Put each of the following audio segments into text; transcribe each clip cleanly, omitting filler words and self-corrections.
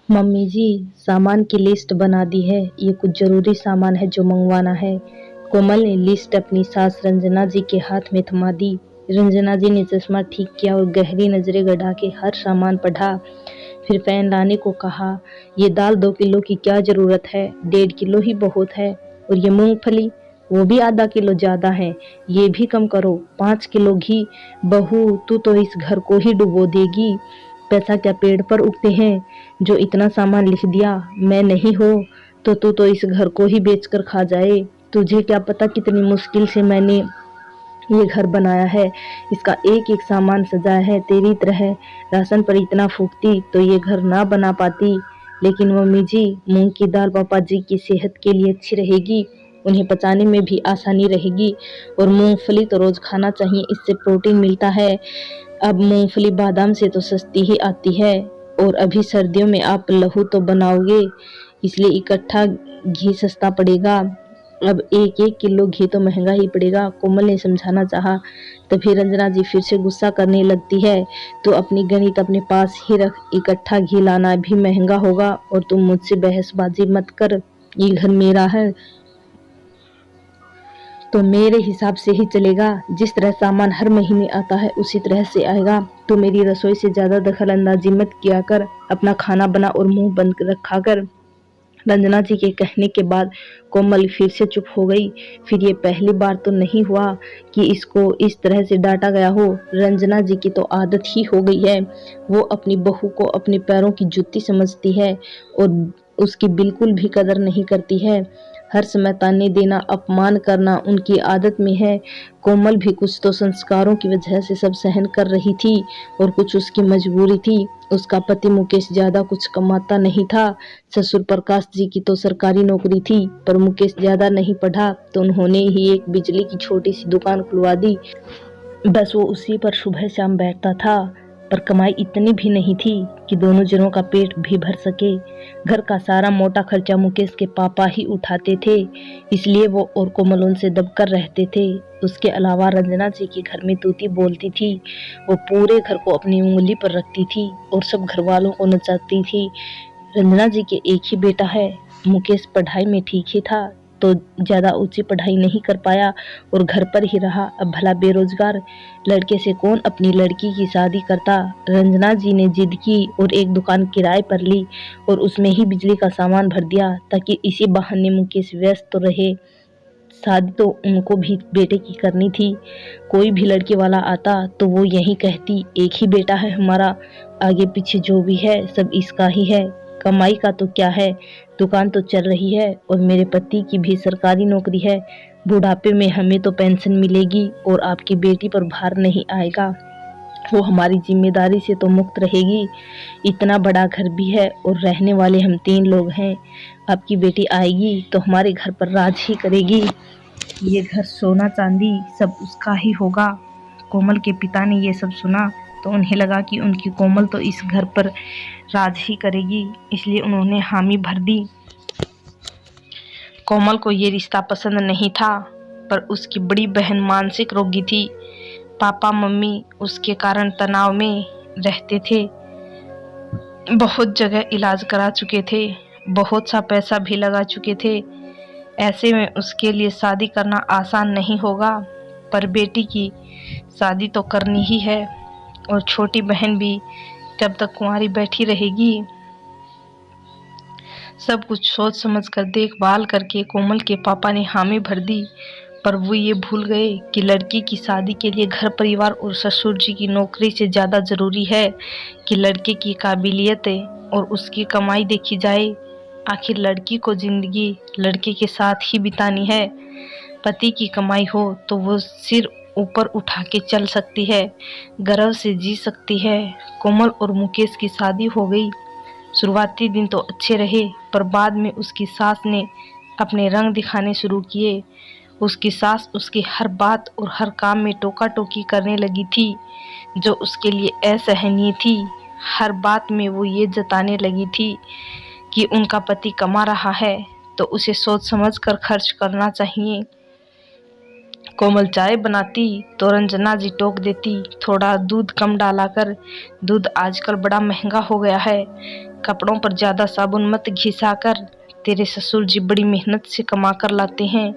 Mummy जी, सामान की list बना दी है। ये कुछ जरूरी सामान है जो मंगवाना है। कोमल ने लिस्ट अपनी सास रंजना जी के हाथ में थमा दी। रंजना जी ने चश्मा ठीक किया और गहरी नजरें गड़ा के हर सामान पढ़ा। फिर फैन लाने को कहा। ये दाल 2 किलो की क्या जरूरत है, 1.5 किलो ही बहुत है। और ये मूंगफली, वो भी आधा किलो ज्यादा है, ये भी कम करो। 5 किलो घी। बहू, तू तो इस घर को ही डुबो देगी। पैसा क्या पेड़ पर उगते हैं जो इतना सामान लिख दिया। मैं नहीं हो तो तू इस घर को ही बेचकर खा जाए। तुझे क्या पता कितनी मुश्किल से मैंने ये घर बनाया है। इसका एक एक सामान सजाया है। तेरी तरह राशन पर इतना फूकती तो ये घर ना बना पाती। लेकिन मम्मी जी, मूंग की दाल पापा जी की सेहत के लिए अच्छी रहेगी, उन्हें पचाने में भी आसानी रहेगी। और मूंगफली तो रोज खाना चाहिए, इससे प्रोटीन मिलता है। अब मूंगफली बादाम से तो सस्ती ही आती है। और अभी सर्दियों में आप लहू तो बनाओगे, इसलिए इकट्ठा घी सस्ता पड़ेगा। अब 1-1 किलो घी तो महंगा ही पड़ेगा। कोमल ने समझाना चाहा, तभी रंजना जी फिर से गुस्सा करने लगती है। तो अपनी गणित अपने पास ही रख, इकट्ठा घी लाना भी महंगा होगा। और तुम मुझसे बहसबाजी मत कर, ये घर मेरा है तो मेरे हिसाब से ही चलेगा। जिस तरह सामान हर महीने आता है उसी तरह से आएगा। तो मेरी रसोई से ज्यादा दखल अंदाजी मत किया कर, अपना खाना बना और मुंह बंद रखा कर। रंजना जी के कहने के बाद कोमल फिर से चुप हो गई। फिर ये पहली बार तो नहीं हुआ कि इसको इस तरह से डांटा गया हो। रंजना जी की तो आदत ही हो गई है। वो अपनी बहू को अपने पैरों की जूती समझती है और उसकी बिल्कुल भी कदर नहीं करती है। हर समय ताने देना, अपमान करना उनकी आदत में है। कोमल भी कुछ तो संस्कारों की वजह से सब सहन कर रही थी और कुछ उसकी मजबूरी थी। उसका पति मुकेश ज्यादा कुछ कमाता नहीं था। ससुर प्रकाश जी की तो सरकारी नौकरी थी, पर मुकेश ज्यादा नहीं पढ़ा तो उन्होंने ही एक बिजली की छोटी सी दुकान खुलवा दी। बस वो उसी पर सुबह शाम बैठता था। पर कमाई इतनी भी नहीं थी कि दोनों जनों का पेट भी भर सके। घर का सारा मोटा खर्चा मुकेश के पापा ही उठाते थे, इसलिए वो और कोमल उनसे दबकर रहते थे। उसके अलावा रंजना जी के घर में तूती बोलती थी। वो पूरे घर को अपनी उंगली पर रखती थी और सब घर वालों को नचाती थी। रंजना जी के एक ही बेटा है। मुकेश पढ़ाई में ठीक ही था तो ज्यादा ऊंची पढ़ाई नहीं कर पाया और घर पर ही रहा। अब भला बेरोजगार लड़के से कौन अपनी लड़की की शादी करता। रंजना जी ने जिद की और एक दुकान किराए पर ली और उसमें ही बिजली का सामान भर दिया ताकि इसी बहाने मुकेश व्यस्त तो रहे। शादी तो उनको भी बेटे की करनी थी। कोई भी लड़के वाला आता तो वो यही कहती, एक ही बेटा है हमारा, आगे पीछे जो भी है सब इसका ही है। कमाई का तो क्या है, दुकान तो चल रही है और मेरे पति की भी सरकारी नौकरी है। बुढ़ापे में हमें तो पेंशन मिलेगी और आपकी बेटी पर भार नहीं आएगा। वो हमारी जिम्मेदारी से तो मुक्त रहेगी। इतना बड़ा घर भी है और रहने वाले हम 3 लोग हैं। आपकी बेटी आएगी तो हमारे घर पर राज ही करेगी। ये घर सोना चांदी सब उसका ही होगा। कोमल के पिता ने ये सब सुना तो उन्हें लगा कि उनकी कोमल तो इस घर पर राज ही करेगी, इसलिए उन्होंने हामी भर दी। कोमल को ये रिश्ता पसंद नहीं था, पर उसकी बड़ी बहन मानसिक रोगी थी। पापा मम्मी उसके कारण तनाव में रहते थे। बहुत जगह इलाज करा चुके थे, बहुत सा पैसा भी लगा चुके थे। ऐसे में उसके लिए शादी करना आसान नहीं होगा, पर बेटी की शादी तो करनी ही है और छोटी बहन भी जब तक कुंवारी बैठी रहेगी। सब कुछ सोच समझ कर देखभाल करके कोमल के पापा ने हामी भर दी। पर वो ये भूल गए कि लड़की की शादी के लिए घर परिवार और ससुर जी की नौकरी से ज़्यादा ज़रूरी है कि लड़के की काबिलियत और उसकी कमाई देखी जाए। आखिर लड़की को जिंदगी लड़के के साथ ही बितानी है। पति की कमाई हो तो वो सिर ऊपर उठा के चल सकती है, गर्व से जी सकती है। कोमल और मुकेश की शादी हो गई। शुरुआती दिन तो अच्छे रहे, पर बाद में उसकी सास ने अपने रंग दिखाने शुरू किए। उसकी सास उसकी हर बात और हर काम में टोका टोकी करने लगी थी, जो उसके लिए असहनीय थी। हर बात में वो ये जताने लगी थी कि उनका पति कमा रहा है तो उसे सोच समझ कर खर्च करना चाहिए। कोमल चाय बनाती तो रंजना जी टोक देती, थोड़ा दूध कम डाला कर, दूध आजकल बड़ा महंगा हो गया है। कपड़ों पर ज़्यादा साबुन मत घिसा कर, तेरे ससुर जी बड़ी मेहनत से कमा कर लाते हैं।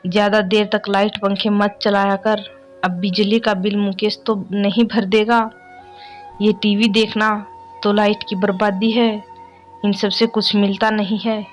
ज़्यादा देर तक लाइट पंखे मत चलाया कर, अब बिजली का बिल मुकेश तो नहीं भर देगा। ये टीवी देखना तो लाइट की बर्बादी है, इन सब से कुछ मिलता नहीं है।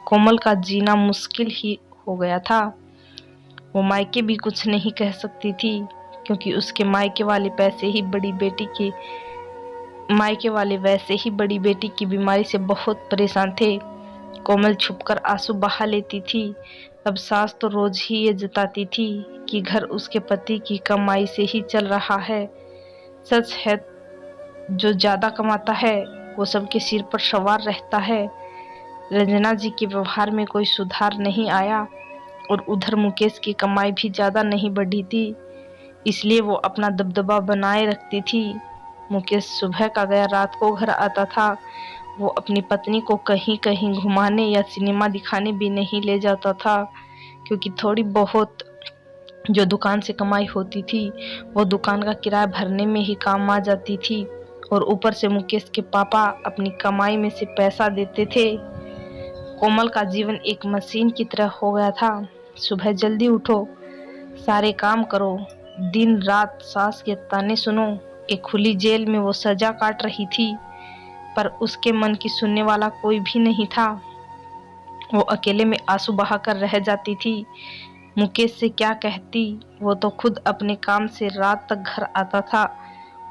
कोमल का जीना मुश्किल ही हो गया था। वो मायके भी कुछ नहीं कह सकती थी, क्योंकि उसके मायके वाले वैसे ही बड़ी बेटी की बीमारी से बहुत परेशान थे। कोमल छुपकर आंसू बहा लेती थी। अब सास तो रोज ही ये जताती थी कि घर उसके पति की कमाई से ही चल रहा है। सच है, जो ज्यादा कमाता है वो सबके सिर पर सवार रहता है। रंजना जी के व्यवहार में कोई सुधार नहीं आया और उधर मुकेश की कमाई भी ज्यादा नहीं बढ़ी थी, इसलिए वो अपना दबदबा बनाए रखती थी। मुकेश सुबह का गया रात को घर आता था। वो अपनी पत्नी को कहीं कहीं घुमाने या सिनेमा दिखाने भी नहीं ले जाता था, क्योंकि थोड़ी बहुत जो दुकान से कमाई होती थी वो दुकान का किराया भरने में ही काम आ जाती थी, और ऊपर से मुकेश के पापा अपनी कमाई में से पैसा देते थे। कोमल का जीवन एक मशीन की तरह हो गया था। सुबह जल्दी उठो, सारे काम करो, दिन रात सास के ताने सुनो। एक खुली जेल में वो सजा काट रही थी, पर उसके मन की सुनने वाला कोई भी नहीं था। वो अकेले में आंसू बहाकर रह जाती थी। मुकेश से क्या कहती, वो तो खुद अपने काम से रात तक घर आता था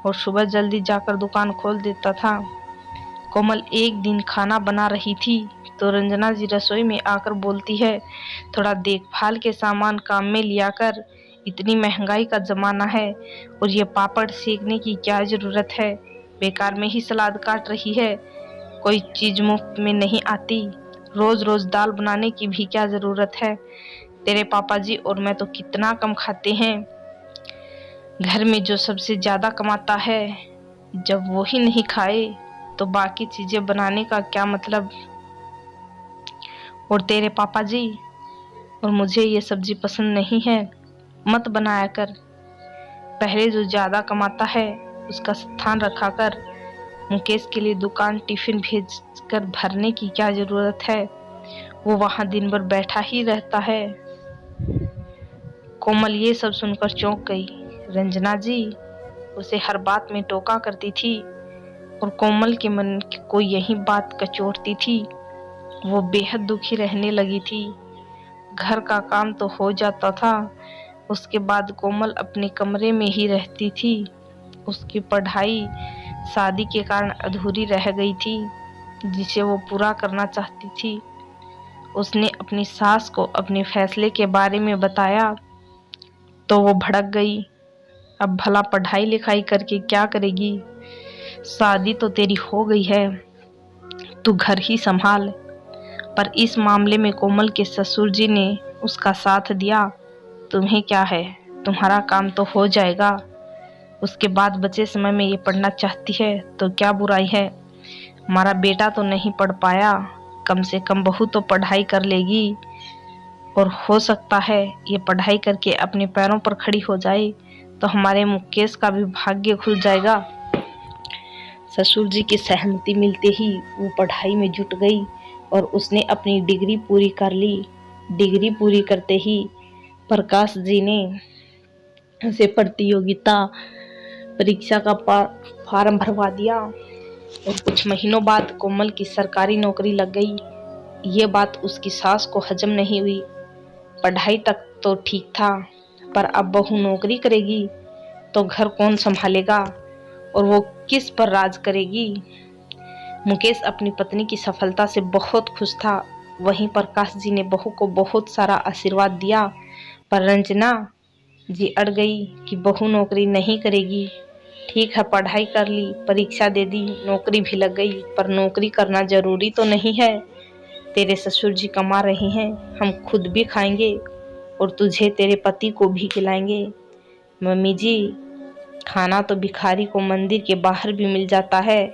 और सुबह जल्दी जाकर दुकान खोल देता था। कोमल एक दिन खाना बना रही थी तो रंजना जी रसोई में आकर बोलती है, थोड़ा देखभाल के सामान काम में लिया कर, इतनी महंगाई का जमाना है और ये पापड़ सेकने की क्या जरूरत है, बेकार में ही सलाद काट रही है, कोई चीज मुफ्त में नहीं आती, रोज रोज दाल बनाने की भी क्या जरूरत है, तेरे पापा जी और मैं तो कितना कम खाते हैं, घर में जो सबसे ज्यादा कमाता है, जब वो ही नहीं खाए तो बाकी चीजें बनाने का क्या मतलब। और तेरे पापा जी और मुझे ये सब्जी पसंद नहीं है, मत बनाया कर, पहले जो ज्यादा कमाता है उसका स्थान रखा कर, मुकेश के लिए दुकान टिफिन भेज कर भरने की क्या जरूरत है, वो वहां दिन भर बैठा ही रहता है। कोमल ये सब सुनकर चौंक गई। रंजना जी उसे हर बात में टोका करती थी और कोमल के मन को यही बात कचोटती थी। वो बेहद दुखी रहने लगी थी। घर का काम तो हो जाता था, उसके बाद कोमल अपने कमरे में ही रहती थी। उसकी पढ़ाई शादी के कारण अधूरी रह गई थी, जिसे वो पूरा करना चाहती थी। उसने अपनी सास को अपने फैसले के बारे में बताया तो वो भड़क गई। अब भला पढ़ाई लिखाई करके क्या करेगी, शादी तो तेरी हो गई है, तू घर ही संभाल। पर इस मामले में कोमल के ससुर जी ने उसका साथ दिया। तुम्हें क्या है, तुम्हारा काम तो हो जाएगा, उसके बाद बचे समय में ये पढ़ना चाहती है तो क्या बुराई है, हमारा बेटा तो नहीं पढ़ पाया, कम से कम बहू तो पढ़ाई कर लेगी, और हो सकता है ये पढ़ाई करके अपने पैरों पर खड़ी हो जाए तो हमारे मुकेश का भी भाग्य खुल जाएगा। ससुर जी की सहमति मिलते ही वो पढ़ाई में जुट गई और उसने अपनी डिग्री पूरी कर ली। डिग्री पूरी करते ही प्रकाश जी ने उसे प्रतियोगिता परीक्षा का फॉर्म भरवा दिया और कुछ महीनों बाद कोमल की सरकारी नौकरी लग गई। ये बात उसकी सास को हजम नहीं हुई। पढ़ाई तक तो ठीक था, पर अब बहू नौकरी करेगी तो घर कौन संभालेगा और वो किस पर राज करेगी। मुकेश अपनी पत्नी की सफलता से बहुत खुश था। वहीं प्रकाश जी ने बहू को बहुत सारा आशीर्वाद दिया, पर रंजना जी अड़ गई कि बहू नौकरी नहीं करेगी। ठीक है, पढ़ाई कर ली, परीक्षा दे दी, नौकरी भी लग गई, पर नौकरी करना जरूरी तो नहीं है। तेरे ससुर जी कमा रहे हैं, हम खुद भी खाएंगे और तुझे तेरे पति को भी खिलाएंगे। मम्मी जी, खाना तो भिखारी को मंदिर के बाहर भी मिल जाता है,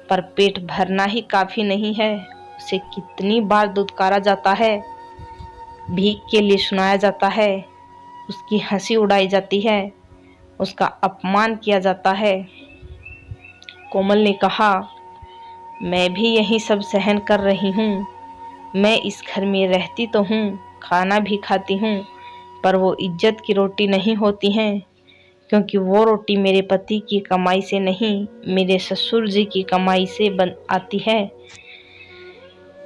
पर पेट भरना ही काफी नहीं है। उसे कितनी बार दुत्कारा जाता है, भीख के लिए सुनाया जाता है, उसकी हंसी उड़ाई जाती है, उसका अपमान किया जाता है। कोमल ने कहा, मैं भी यही सब सहन कर रही हूँ। मैं इस घर में रहती तो हूँ, खाना भी खाती हूँ, पर वो इज्जत की रोटी नहीं होती हैं, क्योंकि वो रोटी मेरे पति की कमाई से नहीं, मेरे ससुर जी की कमाई से बन आती है।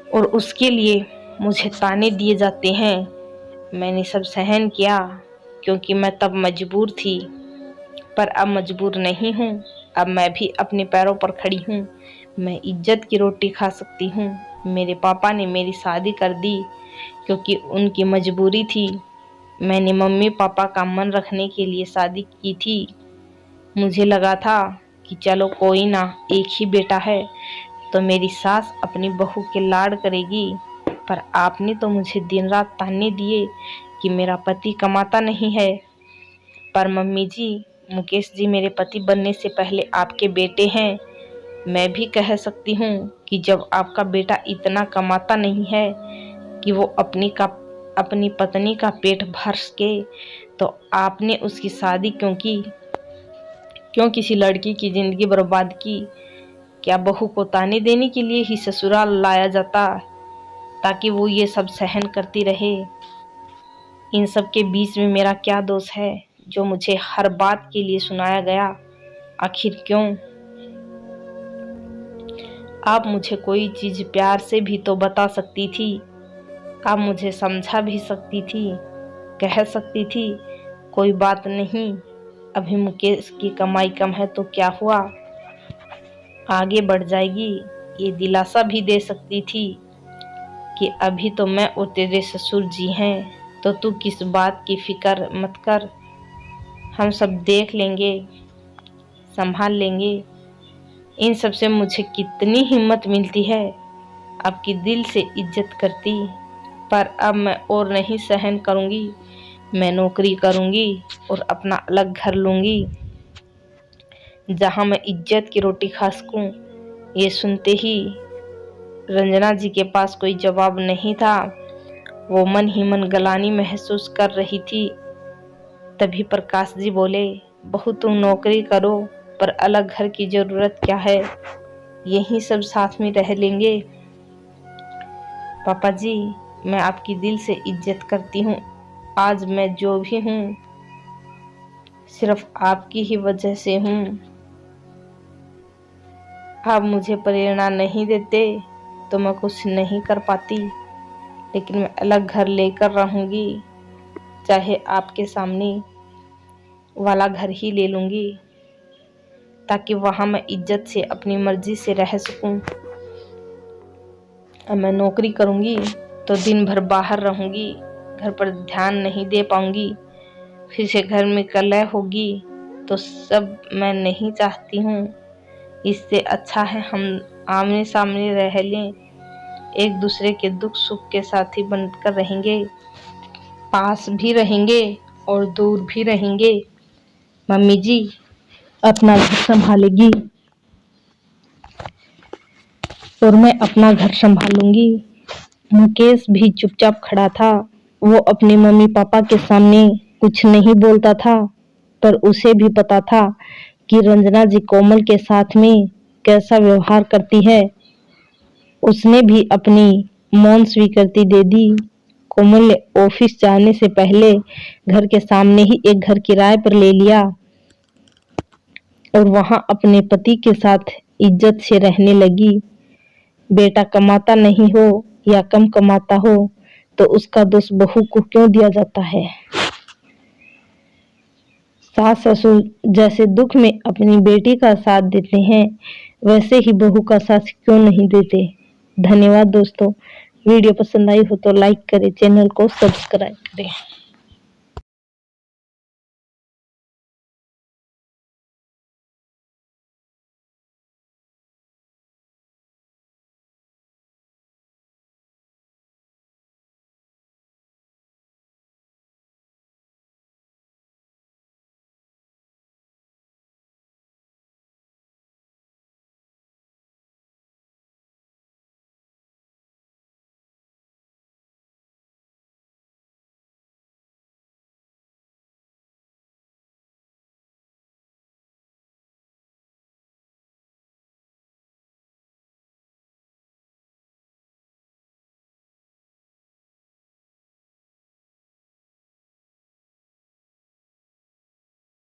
और उसके लिए मुझे ताने दिए जाते हैं। मैंने सब सहन किया क्योंकि मैं तब मजबूर थी, पर अब मजबूर नहीं हूँ। अब मैं भी अपने पैरों पर खड़ी हूँ। मैं इज्जत की रोटी खा सकती हूँ। मेरे पापा ने मेरी शादी कर दी क्योंकि उनकी मजबूरी थी। मैंने मम्मी पापा का मन रखने के लिए शादी की थी। मुझे लगा था कि चलो कोई ना, एक ही बेटा है तो मेरी सास अपनी बहू के लाड करेगी, पर आपने तो मुझे दिन रात ताने दिए कि मेरा पति कमाता नहीं है। पर मम्मी जी, मुकेश जी मेरे पति बनने से पहले आपके बेटे हैं। मैं भी कह सकती हूँ कि जब आपका बेटा इतना कमाता नहीं है कि वो अपनी पत्नी का पेट भर सके, तो आपने उसकी शादी क्यों की? क्यों किसी लड़की की जिंदगी बर्बाद की? क्या बहू को ताने देने के लिए ही ससुराल लाया जाता ताकि वो ये सब सहन करती रहे? इन सब के बीच में मेरा क्या दोष है जो मुझे हर बात के लिए सुनाया गया? आखिर क्यों? आप मुझे कोई चीज प्यार से भी तो बता सकती थी। आप मुझे समझा भी सकती थी, कह सकती थी कोई बात नहीं, अभी मुकेश की कमाई कम है तो क्या हुआ, आगे बढ़ जाएगी। ये दिलासा भी दे सकती थी कि अभी तो मैं और तेरे ससुर जी हैं, तो तू किस बात की फिक्र मत कर, हम सब देख लेंगे, संभाल लेंगे। इन सब से मुझे कितनी हिम्मत मिलती है, आपकी दिल से इज्जत करती। पर अब मैं और नहीं सहन करूंगी। मैं नौकरी करूंगी और अपना अलग घर लूंगी जहां मैं इज्जत की रोटी खा सकूं। ये सुनते ही रंजना जी के पास कोई जवाब नहीं था। वो मन ही मन गलानी महसूस कर रही थी। तभी प्रकाश जी बोले, बहू तुम नौकरी करो, पर अलग घर की जरूरत क्या है, यहीं सब साथ में रह लेंगे। पापा जी, मैं आपकी दिल से इज्जत करती हूँ। आज मैं जो भी हूँ सिर्फ आपकी ही वजह से हूँ। आप मुझे प्रेरणा नहीं देते तो मैं कुछ नहीं कर पाती, लेकिन मैं अलग घर लेकर रहूँगी, चाहे आपके सामने वाला घर ही ले लूँगी, ताकि वहाँ मैं इज्जत से अपनी मर्जी से रह सकूँ। अब मैं नौकरी करूँगी तो दिन भर बाहर रहूँगी, घर पर ध्यान नहीं दे पाऊँगी, फिर से घर में कलह होगी, तो सब मैं नहीं चाहती हूँ। इससे अच्छा है हम आमने सामने रह लें, एक दूसरे के दुख सुख के साथी बनकर रहेंगे, पास भी रहेंगे और दूर भी रहेंगे। मम्मी जी अपना घर संभालेगी और मैं अपना घर संभालूंगी। मुकेश भी चुपचाप खड़ा था। वो अपने मम्मी पापा के सामने कुछ नहीं बोलता था, पर उसे भी पता था कि रंजना जी कोमल के साथ में कैसा व्यवहार करती है। उसने भी अपनी मौन स्वीकृति दे दी। कोमल ने ऑफिस जाने से पहले घर के सामने ही एक घर किराए पर ले लिया और वहां अपने पति के साथ इज्जत से रहने लगी। बेटा कमाता नहीं हो या कम कमाता हो तो उसका दोष बहू को क्यों दिया जाता है? सास ससुर जैसे दुख में अपनी बेटी का साथ देते हैं, वैसे ही बहू का साथ क्यों नहीं देते। धन्यवाद दोस्तों। वीडियो पसंद आई हो तो लाइक करें, चैनल को सब्सक्राइब करें।